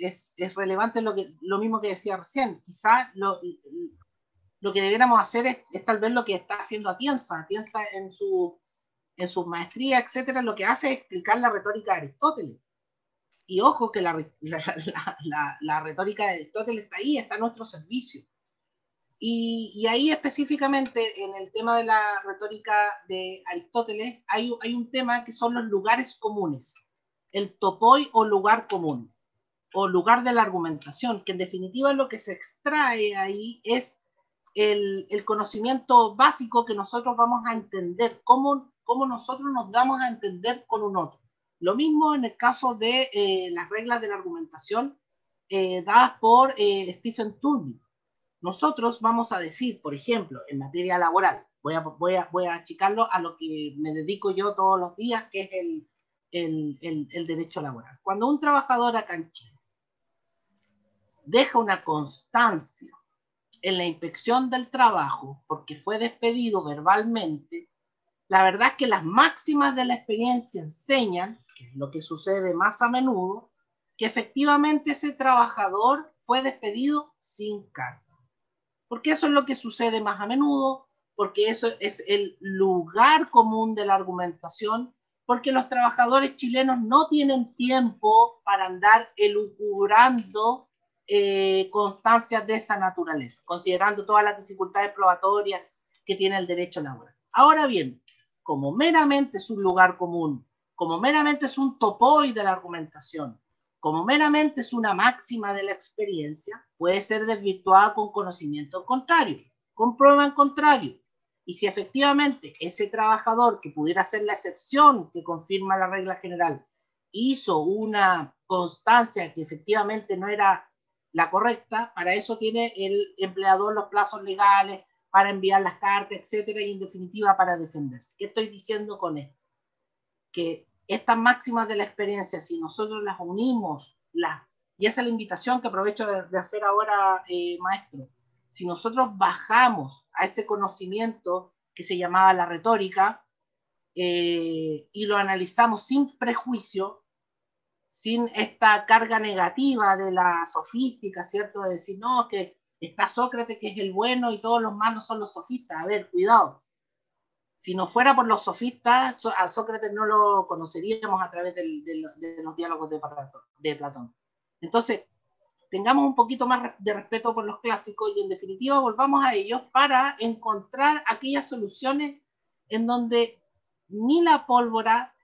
relevante lo mismo que decía recién. Quizá lo que debiéramos hacer es tal vez lo que está haciendo Atienza. Atienza en su maestría, etcétera, lo que hace es explicar la retórica de Aristóteles. Y ojo que la retórica de Aristóteles está ahí, está a nuestro servicio. Y ahí específicamente en el tema de la retórica de Aristóteles hay un tema que son los lugares comunes, el topoi o lugar común, o lugar de la argumentación, que en definitiva lo que se extrae ahí es el conocimiento básico que nosotros vamos a entender, cómo nosotros nos damos a entender con un otro. Lo mismo en el caso de las reglas de la argumentación dadas por Stephen Toulmin. Nosotros vamos a decir, por ejemplo, en materia laboral, voy a achicarlo a lo que me dedico yo todos los días, que es el derecho laboral. Cuando un trabajador acá en Chile deja una constancia en la inspección del trabajo porque fue despedido verbalmente, la verdad es que las máximas de la experiencia enseñan, que es lo que sucede más a menudo, que efectivamente ese trabajador fue despedido sin cargo. Porque eso es lo que sucede más a menudo, porque eso es el lugar común de la argumentación, porque los trabajadores chilenos no tienen tiempo para andar elucubrando constancias de esa naturaleza, considerando todas las dificultades probatorias que tiene el derecho laboral. Ahora bien, como meramente es un lugar común, como meramente es un topoi de la argumentación, como meramente es una máxima de la experiencia, puede ser desvirtuada con conocimiento contrario, con prueba en contrario. Y si efectivamente ese trabajador, que pudiera ser la excepción que confirma la regla general, hizo una constancia que efectivamente no era la correcta, para eso tiene el empleador los plazos legales para enviar las cartas, etcétera, y en definitiva para defenderse. ¿Qué estoy diciendo con esto? Que estas máximas de la experiencia, si nosotros las unimos, y esa es la invitación que aprovecho de hacer ahora, maestro, si nosotros bajamos a ese conocimiento que se llamaba la retórica y lo analizamos sin prejuicio, sin esta carga negativa de la sofística, ¿cierto? De decir, no, que está Sócrates, que es el bueno, y todos los malos son los sofistas. A ver, cuidado. Si no fuera por los sofistas, a Sócrates no lo conoceríamos a través de los diálogos de Platón. Entonces, tengamos un poquito más de respeto por los clásicos y en definitiva volvamos a ellos para encontrar aquellas soluciones en donde ni la pólvora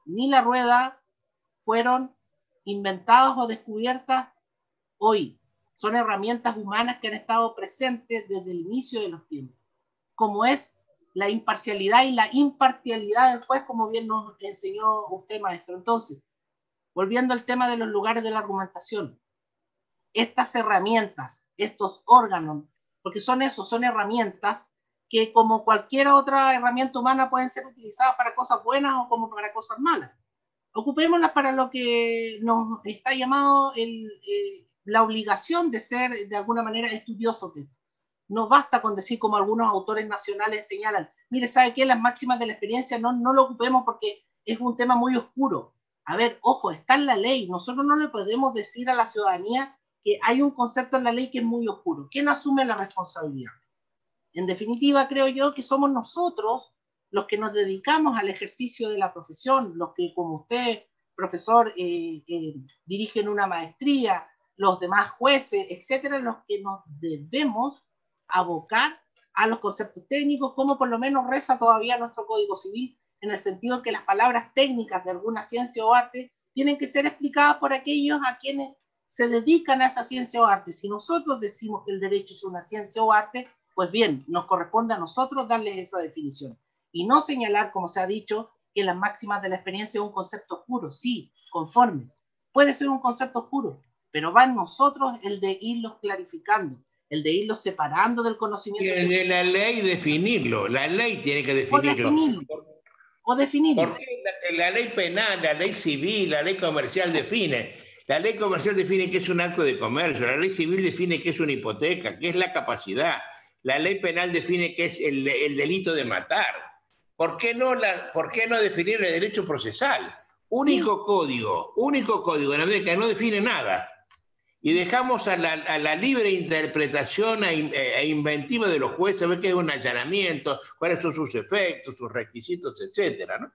ni la rueda fueron inventadas o descubiertas hoy. Son herramientas humanas que han estado presentes desde el inicio de los tiempos, como es la imparcialidad y la imparcialidad del juez, como bien nos enseñó usted, maestro. Entonces, volviendo al tema de los lugares de la argumentación, estas herramientas, estos órganos, porque son herramientas que como cualquier otra herramienta humana pueden ser utilizadas para cosas buenas o como para cosas malas. Ocupémoslas para lo que nos está llamado la obligación de ser de alguna manera estudiosos de esto. No basta con decir, como algunos autores nacionales señalan, mire, ¿sabe qué? Las máximas de la experiencia no lo ocupemos porque es un tema muy oscuro. A ver, ojo, está en la ley. Nosotros no le podemos decir a la ciudadanía que hay un concepto en la ley que es muy oscuro. ¿Quién asume la responsabilidad? En definitiva, creo yo que somos nosotros los que nos dedicamos al ejercicio de la profesión, los que, como usted, profesor, dirigen una maestría, los demás jueces, etcétera, los que nos debemos abocar a los conceptos técnicos, como por lo menos reza todavía nuestro Código Civil, en el sentido que las palabras técnicas de alguna ciencia o arte tienen que ser explicadas por aquellos a quienes se dedican a esa ciencia o arte. Si nosotros decimos que el derecho es una ciencia o arte, pues bien, nos corresponde a nosotros darles esa definición. Y no señalar, como se ha dicho, que las máximas de la experiencia es un concepto oscuro. Sí, conforme. Puede ser un concepto oscuro, pero va en nosotros el de irlos clarificando, el de irlos separando del conocimiento.
Y el de la ley definirlo. La ley tiene que definirlo.
O definirlo.
Porque la ley penal, la ley civil, la ley comercial define. La ley comercial define qué es un acto de comercio. La ley civil define qué es una hipoteca, qué es la capacidad. La ley penal define qué es el delito de matar. ¿Por qué no definir el derecho procesal? Único código, en la medida que no define nada. Y dejamos a la libre interpretación e inventiva de los jueces, a ver qué es un allanamiento, cuáles son sus efectos, sus requisitos, etcétera, ¿no?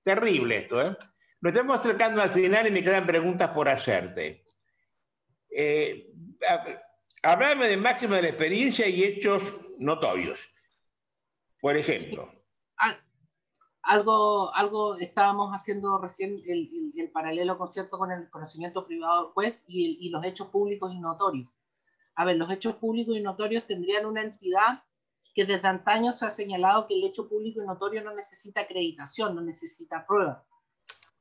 Terrible esto, ¿eh? Nos estamos acercando al final y me quedan preguntas por hacerte. Háblame de máxima de la experiencia y hechos notorios. Por ejemplo.
Algo estábamos haciendo recién el paralelo concierto con el conocimiento privado del juez y los hechos públicos y notorios. A ver, los hechos públicos y notorios tendrían una entidad que desde antaño se ha señalado que el hecho público y notorio no necesita acreditación, no necesita prueba.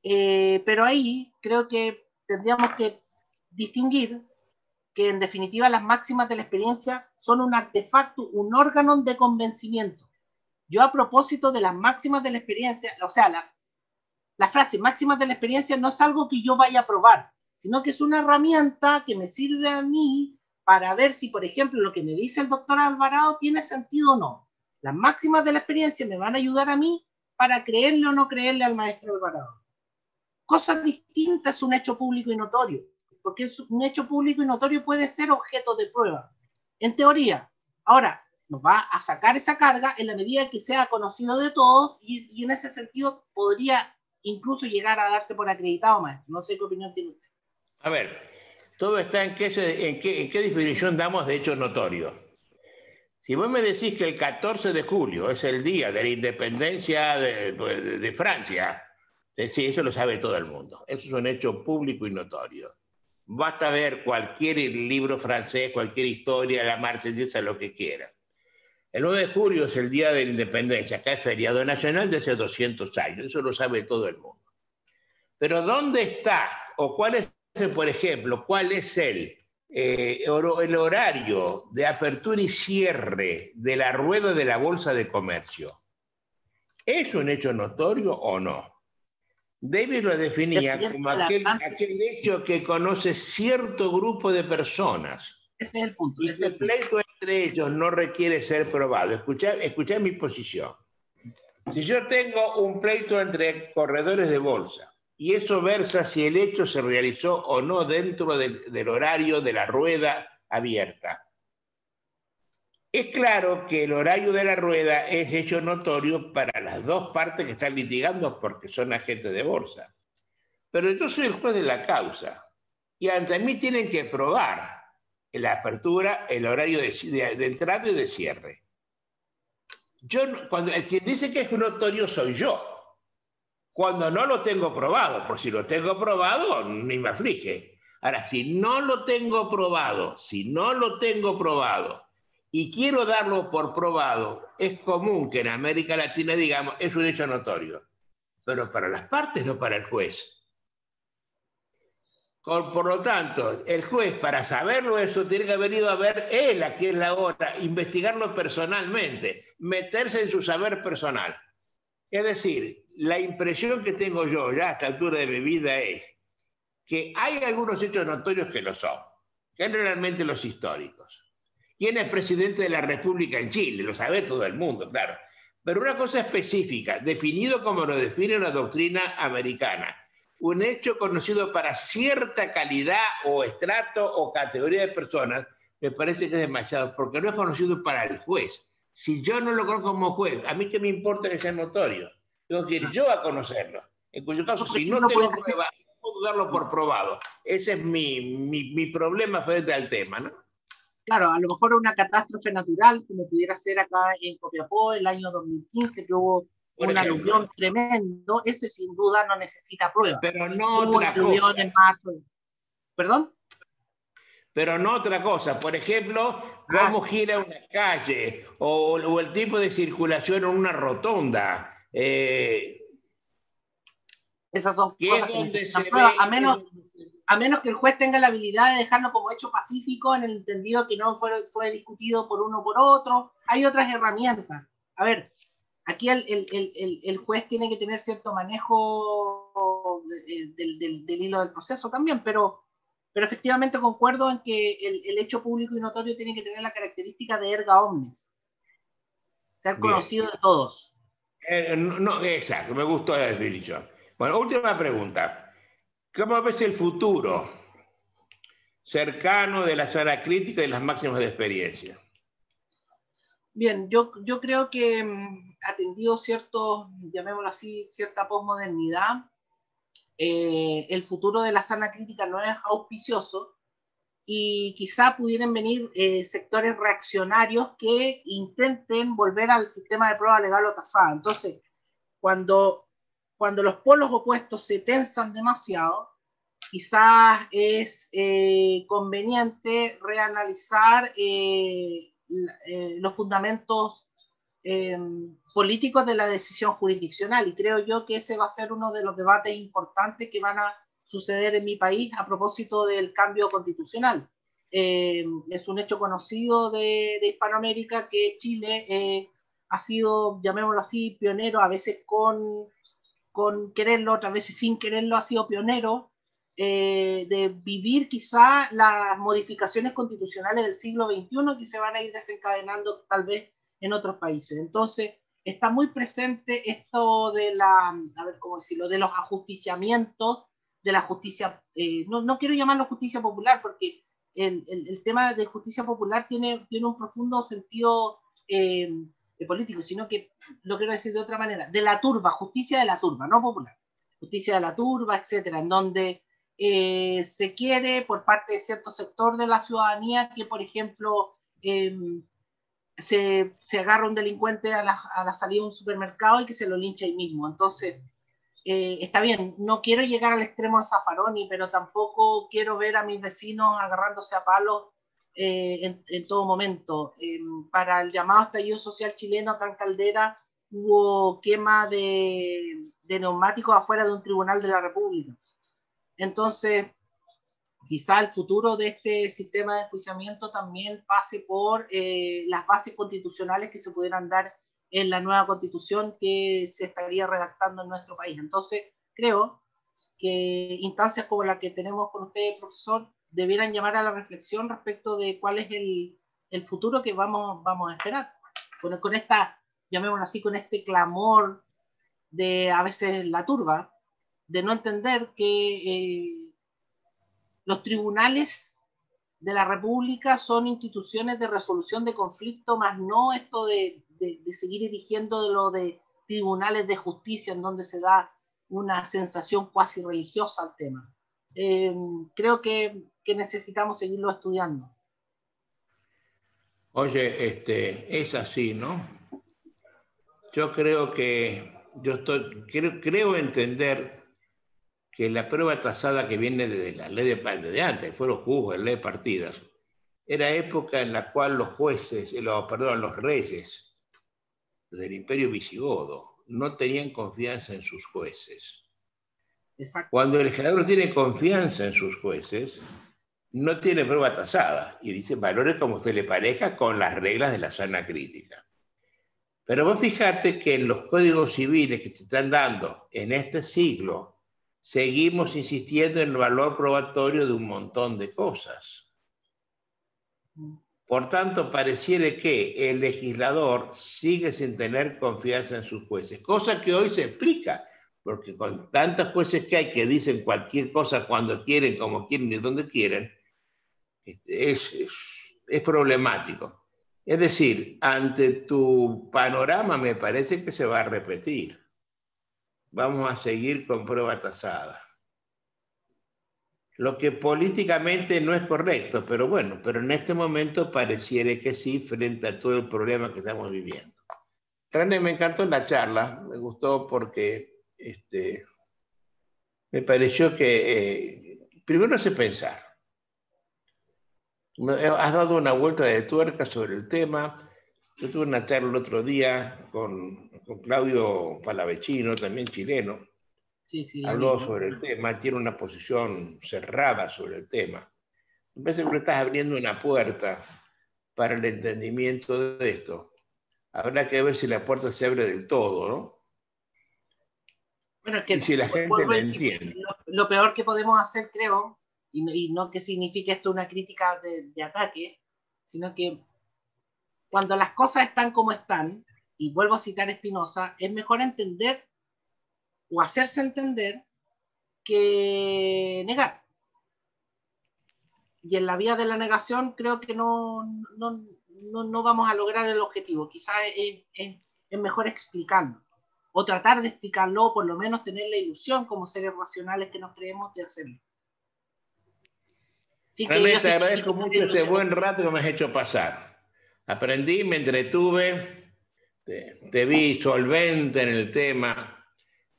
Pero ahí creo que tendríamos que distinguir que en definitiva las máximas de la experiencia son un artefacto, un órgano de convencimiento. Yo a propósito de las máximas de la experiencia, o sea, la frase máximas de la experiencia no es algo que yo vaya a probar, sino que es una herramienta que me sirve a mí para ver si, por ejemplo, lo que me dice el doctor Alvarado tiene sentido o no. Las máximas de la experiencia me van a ayudar a mí para creerle o no creerle al maestro Alvarado. Cosas distintas un hecho público y notorio, porque un hecho público y notorio puede ser objeto de prueba, en teoría. Ahora, nos va a sacar esa carga en la medida que sea conocido de todos y en ese sentido podría incluso llegar a darse por acreditado, maestro. No sé qué opinión tiene usted.
A ver, todo está en qué definición damos de hecho notorio. Si vos me decís que el 14 de julio es el día de la independencia de Francia, sí, eso lo sabe todo el mundo. Eso es un hecho público y notorio. Basta ver cualquier libro francés, cualquier historia, la Marsellesa, lo que quiera. El 9 de julio es el día de la independencia. Acá es feriado nacional desde hace 200 años. Eso lo sabe todo el mundo. Pero ¿dónde está? O cuál es, por ejemplo, cuál es el horario de apertura y cierre de la rueda de la Bolsa de Comercio? ¿Es un hecho notorio o no? Davis lo definía como aquel hecho que conoce cierto grupo de personas.
Ese es el punto.
Y el pleito entre ellos no requiere ser probado. Escuchá mi posición. Si yo tengo un pleito entre corredores de bolsa y eso versa si el hecho se realizó o no dentro del horario de la rueda abierta, es claro que el horario de la rueda es hecho notorio para las dos partes que están litigando porque son agentes de bolsa. Pero yo soy el juez de la causa y ante mí tienen que probar la apertura, el horario de entrada y de cierre. El quien dice que es notorio soy yo. Cuando no lo tengo probado, por si lo tengo probado, ni me aflige. Ahora, si no lo tengo probado y quiero darlo por probado, es común que en América Latina digamos, es un hecho notorio. Pero para las partes, no para el juez. Por lo tanto, el juez, para saberlo eso, tiene que haber ido a ver él, aquí en la hora, investigarlo personalmente, meterse en su saber personal. Es decir, la impresión que tengo yo ya a esta altura de mi vida es que hay algunos hechos notorios que lo son, generalmente los históricos. ¿Quién es presidente de la República en Chile? Lo sabe todo el mundo, claro. Pero una cosa específica, definido como lo define la doctrina americana, un hecho conocido para cierta calidad o estrato o categoría de personas, me parece que es demasiado, porque no es conocido para el juez. Si yo no lo conozco como juez, ¿a mí qué me importa que sea notorio? Tengo que ir yo a conocerlo. En cuyo caso, si no tengo prueba, puedo darlo por probado. Ese es mi problema frente al tema, ¿no?
Claro, a lo mejor una catástrofe natural, como pudiera ser acá en Copiapó el año 2015, que hubo un aluvión tremendo, ese sin duda no necesita prueba.
Pero no otra cosa.
En marzo. ¿Perdón?
pero no otra cosa. Por ejemplo, cómo gira una calle o el tipo de circulación en una rotonda.
Esas son
Que
cosas
es
que
donde
necesitan
se
pruebas,
ve,
a menos que el juez tenga la habilidad de dejarlo como hecho pacífico en el entendido que no fue discutido por uno o por otro. Hay otras herramientas. A ver, aquí el juez tiene que tener cierto manejo del hilo del proceso también, pero efectivamente concuerdo en que el hecho público y notorio tiene que tener la característica de erga omnes, ser
bien.
conocido de todos.
No, exacto, me gustó la definición. Bueno, última pregunta. ¿Cómo ves el futuro cercano de la sala crítica y las máximas de experiencia?
Bien, yo creo que atendido cierto, llamémoslo así, cierta posmodernidad, el futuro de la sana crítica no es auspicioso y quizá pudieran venir sectores reaccionarios que intenten volver al sistema de prueba legal o tasada. Entonces, cuando los polos opuestos se tensan demasiado, quizás es conveniente reanalizar los fundamentos políticos de la decisión jurisdiccional, y creo yo que ese va a ser uno de los debates importantes que van a suceder en mi país a propósito del cambio constitucional. Es un hecho conocido de Hispanoamérica que Chile ha sido, llamémoslo así, pionero, a veces con quererlo, otras veces sin quererlo, ha sido pionero de vivir quizá las modificaciones constitucionales del siglo XXI que se van a ir desencadenando tal vez en otros países. Entonces, está muy presente esto de a ver cómo decirlo, de los ajusticiamientos, de la justicia, no quiero llamarlo justicia popular porque el tema de justicia popular tiene un profundo sentido político, sino que lo quiero decir de otra manera, de la turba, justicia de la turba, no popular, justicia de la turba, etcétera, en donde se quiere por parte de cierto sector de la ciudadanía que, por ejemplo, se agarra un delincuente a la salida de un supermercado y que se lo lincha ahí mismo. Entonces, está bien, no quiero llegar al extremo de Zaffaroni, pero tampoco quiero ver a mis vecinos agarrándose a palos en todo momento. Para el llamado estallido social chileno, acá en Caldera, hubo quema de neumáticos afuera de un tribunal de la República. Entonces, quizá el futuro de este sistema de enjuiciamiento también pase por las bases constitucionales que se pudieran dar en la nueva constitución que se estaría redactando en nuestro país. Entonces, creo que instancias como la que tenemos con usted, profesor, debieran llamar a la reflexión respecto de cuál es el futuro que vamos a esperar. Con esta, llamémoslo así, con este clamor de a veces la turba, de no entender que los tribunales de la República son instituciones de resolución de conflicto, más no esto de seguir erigiendo lo de tribunales de justicia en donde se da una sensación cuasi religiosa al tema. Creo que necesitamos seguirlo estudiando.
Oye, es así, ¿no? Yo creo que, creo entender que la prueba tasada que viene de la ley de antes, fueron juzgos, ley de partidas, era época en la cual los jueces, los reyes del imperio visigodo no tenían confianza en sus jueces.
Exacto.
Cuando el legislador tiene confianza en sus jueces, no tiene prueba tasada y dice valore como a usted le parezca con las reglas de la sana crítica. Pero vos fijate que en los códigos civiles que se están dando en este siglo, seguimos insistiendo en el valor probatorio de un montón de cosas. Por tanto, pareciera que el legislador sigue sin tener confianza en sus jueces, cosa que hoy se explica, porque con tantos jueces que hay que dicen cualquier cosa cuando quieren, como quieren y donde quieren, es problemático. Es decir, ante tu panorama me parece que se va a repetir. Vamos a seguir con prueba tasada. Lo que políticamente no es correcto, pero bueno, pero en este momento pareciera que sí, frente a todo el problema que estamos viviendo. René, me encantó la charla, me gustó porque me pareció que primero hace pensar. Has dado una vuelta de tuerca sobre el tema. Yo tuve una charla el otro día con Claudio Palavecino, también chileno.
Sí, sí, la
Habló
vi.
sobre el tema, tiene una posición cerrada sobre el tema. Me parece que le estás abriendo una puerta para el entendimiento de esto. Habrá que ver si la puerta se abre del todo, ¿no?
Bueno, es
Y
que
si la gente
vuelvo a
la
insistir,
entiende.
lo peor que podemos hacer, creo, y no que signifique esto una crítica de ataque, sino que cuando las cosas están como están, y vuelvo a citar a Spinoza, es mejor entender o hacerse entender que negar. Y en la vía de la negación creo que no vamos a lograr el objetivo. Quizás es mejor explicarlo o tratar de explicarlo o por lo menos tener la ilusión como seres racionales que nos creemos de hacerlo. Sin que
René,
ello
te
signifique
agradezco
tener
mucho este
ilusiones.
buen rato que me has hecho pasar. Aprendí, me entretuve, te vi solvente en el tema,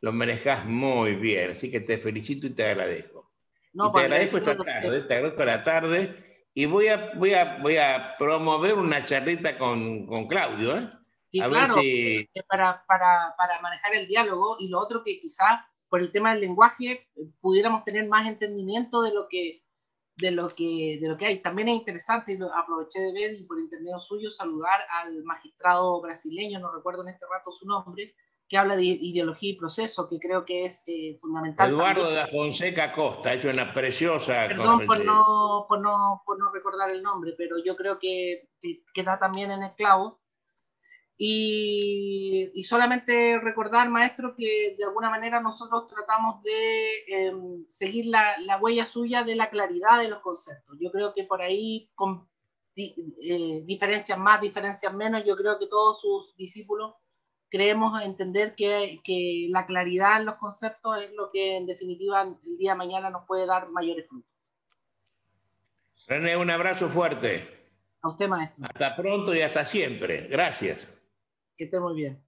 lo manejas muy bien, así que te felicito y te agradezco.
No,
Y te
pues
agradezco
agradecido
esta
de usted.
tarde, te agradezco la tarde, y voy a promover una charlita con Claudio, ¿eh?
Sí,
A ver
claro,
si...
para manejar el diálogo y lo otro que quizás por el tema del lenguaje pudiéramos tener más entendimiento de lo que hay. También es interesante, y lo aproveché de ver y por intermedio suyo saludar al magistrado brasileño, no recuerdo en este rato su nombre, que habla de ideología y proceso, que creo que es fundamental también.
Eduardo da Fonseca Costa ha hecho una preciosa...
Perdón por no recordar el nombre, pero yo creo que da también en el clavo. Y solamente recordar, maestro, que de alguna manera nosotros tratamos de seguir la huella suya de la claridad de los conceptos. Yo creo que por ahí, con diferencias más, diferencias menos, yo creo que todos sus discípulos creemos entender que la claridad en los conceptos es lo que en definitiva el día de mañana nos puede dar mayores frutos.
René, un abrazo fuerte.
A usted, maestro,
Hasta pronto y hasta siempre. Gracias.
que esté muy bien.